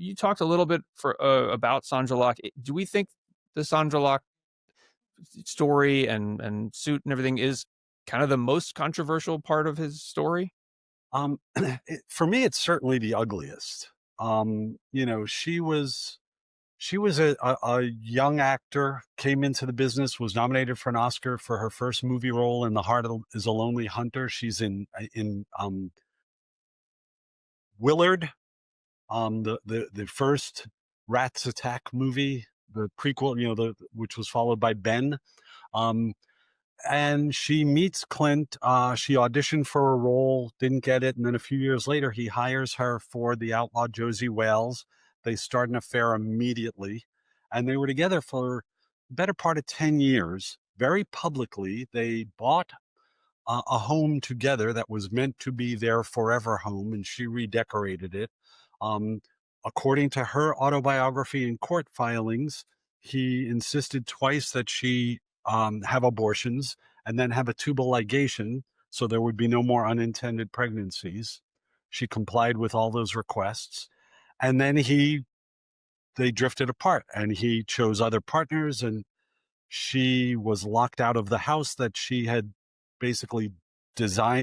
you talked a little bit about Sondra Locke. Do we think the Sondra Locke story and suit and everything is kind of the most controversial part of his story? For me, it's certainly the ugliest. She was a young actor, came into the business, was nominated for an Oscar for her first movie role in The Heart is a Lonely Hunter. She's in Willard, the first Rats Attack movie, the prequel, which was followed by Ben. Um, and she meets Clint. She auditioned for a role, didn't get it, and then a few years later, he hires her for The Outlaw Josie Wales. They start an affair immediately, and they were together for the better part of 10 years. Very publicly, they bought a home together that was meant to be their forever home, and she redecorated it. Um, According to her autobiography and court filings, he insisted twice that she have abortions and then have a tubal ligation so there would be no more unintended pregnancies. She complied with all those requests. And then they drifted apart and he chose other partners, and she was locked out of the house that she had basically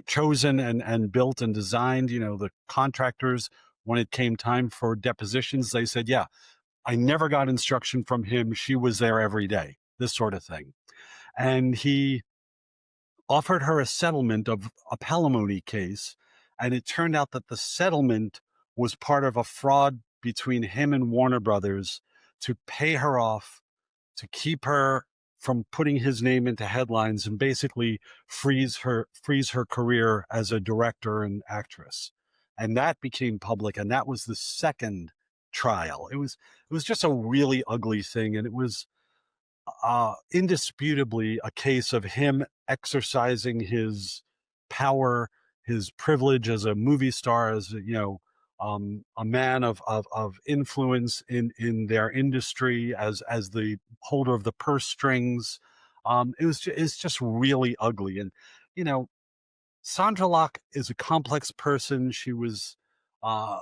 chosen and built and designed. The contractors, when it came time for depositions, they said, yeah, I never got instruction from him. She was there every day, this sort of thing. And he offered her a settlement of a palimony case. And it turned out that the settlement was part of a fraud between him and Warner Brothers to pay her off, to keep her from putting his name into headlines, and basically freeze her career as a director and actress. And that became public, and that was the second trial. It was just a really ugly thing, and it was indisputably a case of him exercising his power, his privilege as a movie star, as a man of influence in their industry, as the holder of the purse strings. It's just really ugly, and you know Sondra Locke is a complex person. Uh,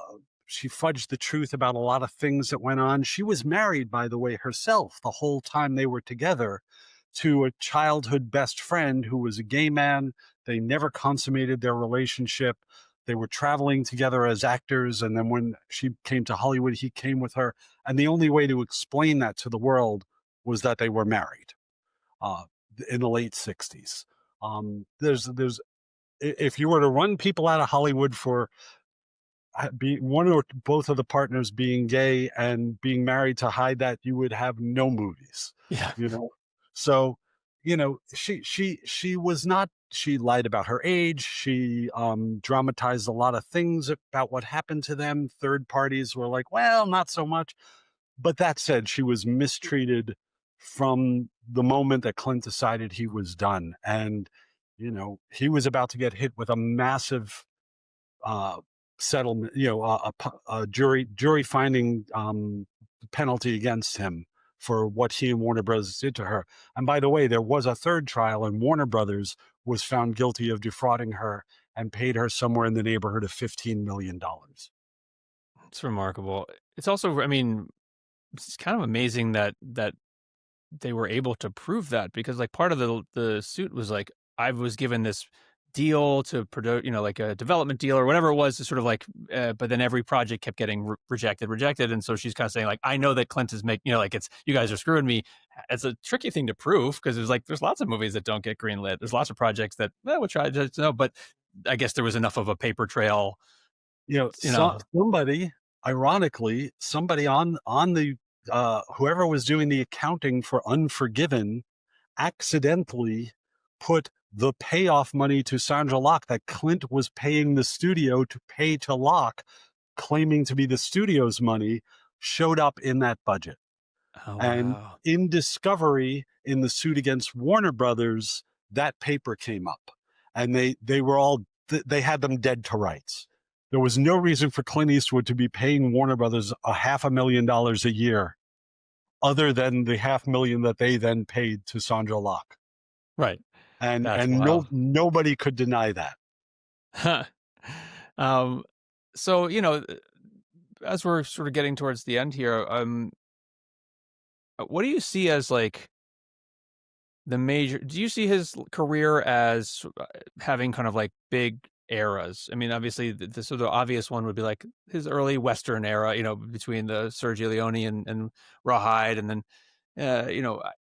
she fudged the truth about a lot of things that went on. She was married, by the way, herself the whole time they were together to a childhood best friend who was a gay man. They never consummated their relationship. They were traveling together as actors. And then when she came to Hollywood, he came with her. And the only way to explain that to the world was that they were married uh, in the late 60s. There's if you were to run people out of Hollywood for one or both of the partners being gay and being married to hide that, you would have no movies. Yeah. You know, so she was not. She lied about her age. She dramatized a lot of things about what happened to them. Third parties were like, well, not so much. But that said, she was mistreated from the moment that Clint decided he was done, and he was about to get hit with a massive uh, settlement, a jury finding penalty against him for what he and Warner Brothers did to her. And by the way, there was a third trial, and Warner Brothers was found guilty of defrauding her and paid her somewhere in the neighborhood of $15 million. It's remarkable. It's also, I mean, it's kind of amazing that they were able to prove that, because like part of the suit was like, I was given this deal to produce, like a development deal or whatever it was, to sort of like, but then every project kept getting rejected. And so she's kind of saying like, I know that Clint is making, like, it's, you guys are screwing me. It's a tricky thing to prove, because there's like, there's lots of movies that don't get greenlit. There's lots of projects that, we'll try to know, but I guess there was enough of a paper trail, Somebody, ironically, somebody on the whoever was doing the accounting for Unforgiven accidentally put the payoff money to Sondra Locke that Clint was paying the studio to pay to Locke, claiming to be the studio's money, showed up in that budget. Oh, And wow. in discovery, in the suit against Warner Brothers, that paper came up, and they had them dead to rights. There was no reason for Clint Eastwood to be paying Warner Brothers $500,000 a year, other than the $500,000 that they then paid to Sondra Locke. Right. And That's no wild. nobody could deny that. um, so, as we're sort of getting towards the end here, what do you see as like the major? Do you see his career as having kind of like big eras? I mean, obviously, the sort of obvious one would be like his early Western era, between the Sergio Leone and Rawhide, and then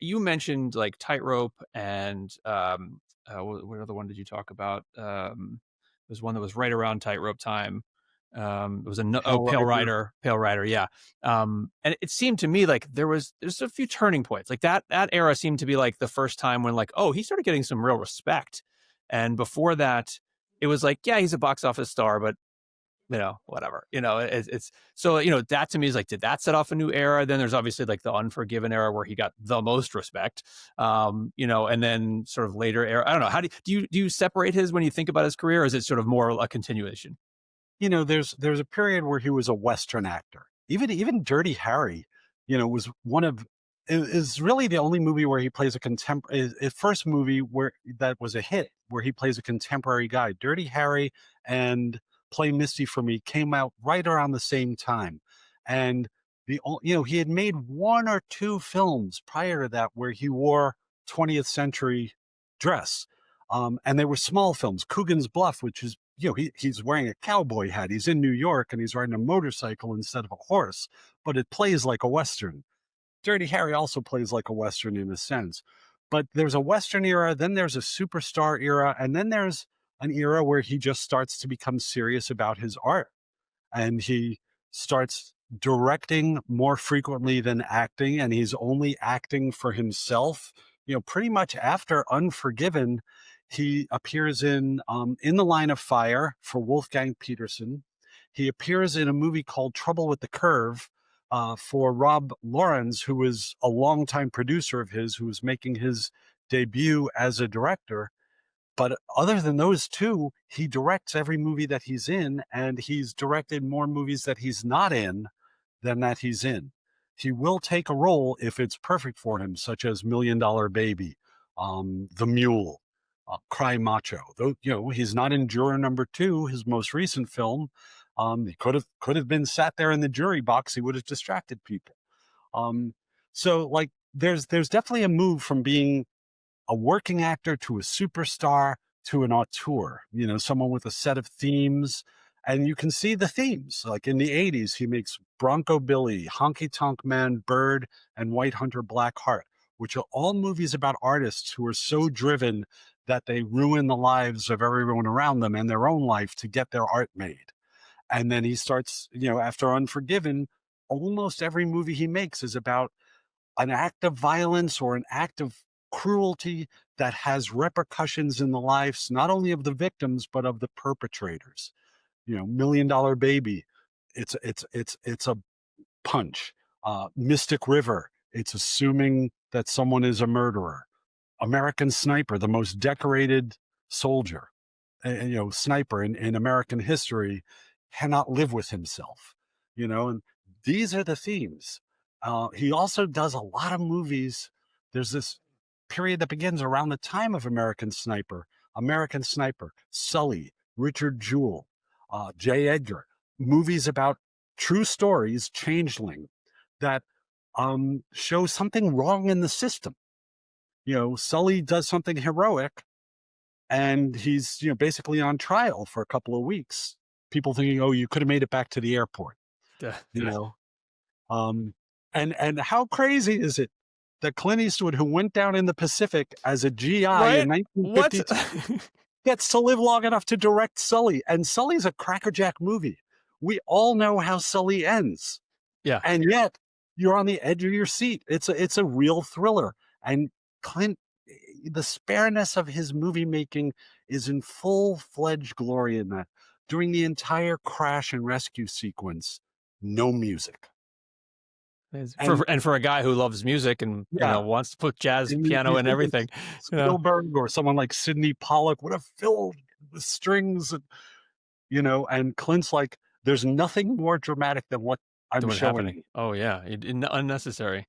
you mentioned like Tightrope and what other one did you talk about? There's one that was right around Tightrope time. It was Pale Rider. Pale Rider, yeah. And it seemed to me like there's a few turning points. Like that era seemed to be like the first time when like, oh, he started getting some real respect. And before that, it was like, yeah, he's a box office star, but whatever. It's so that to me is like, did that set off a new era? Then there's obviously like the Unforgiven era where he got the most respect. And then sort of later era. I don't know. How do you separate his when you think about his career, or is it sort of more a continuation? There's a period where he was a Western actor. Even Dirty Harry, was one of is really the only movie where he plays a contemporary. His first movie where that was a hit, where he plays a contemporary guy. Dirty Harry and Play Misty for Me came out right around the same time, and he had made one or two films prior to that where he wore 20th century dress, and they were small films. Coogan's Bluff, which is he's wearing a cowboy hat. He's in New York and he's riding a motorcycle instead of a horse, but it plays like a Western. Dirty Harry also plays like a Western in a sense. But there's a Western era, then there's a superstar era, and then there's an era where he just starts to become serious about his art. And he starts directing more frequently than acting, and he's only acting for himself. Pretty much after Unforgiven, he appears in the Line of Fire for Wolfgang Peterson. He appears in a movie called Trouble with the Curve for Rob Lorenz, who was a longtime producer of his, who was making his debut as a director. But other than those two, he directs every movie that he's in, and he's directed more movies that he's not in than that he's in. He will take a role if it's perfect for him, such as Million Dollar Baby, The Mule, Cry Macho. Though he's not in Juror Number Two, his most recent film. He could have been sat there in the jury box. He would have distracted people. Um, so like there's definitely a move from being a working actor to a superstar to an auteur, someone with a set of themes. And you can see the themes. Like in the 80s, he makes Bronco Billy, Honky Tonk Man, Bird, and White Hunter Black Heart, which are all movies about artists who are so driven that they ruin the lives of everyone around them and their own life to get their art made. And then he starts, after Unforgiven, almost every movie he makes is about an act of violence or an act of cruelty that has repercussions in the lives not only of the victims but of the perpetrators. Million Dollar Baby, it's a punch. Mystic River, it's assuming that someone is a murderer. American Sniper, the most decorated soldier, sniper in American history, cannot live with himself. And these are the themes. He also does a lot of movies. There's this period that begins around the time of American Sniper, Sully, Richard Jewell, J. Edgar, movies about true stories, Changeling, that show something wrong in the system. Sully does something heroic, and he's basically on trial for a couple of weeks. People thinking, oh, you could have made it back to the airport. Yeah. You know, um, and how crazy is it that Clint Eastwood, who went down in the Pacific as a GI in Right? What? 1952, gets to live long enough to direct Sully, and Sully's a crackerjack movie. We all know how Sully ends, Yeah. and yet you're on the edge of your seat. It's a real thriller, and Clint, the spareness of his movie making is in full-fledged glory in that. During the entire crash and rescue sequence, no music. And And for a guy who loves music and yeah, wants to put jazz and piano you and think everything, it's Spielberg or someone like Sidney Pollack would have filled the strings, and Clint's like, there's nothing more dramatic than what I'm than what's happening. showing. Oh yeah, unnecessary.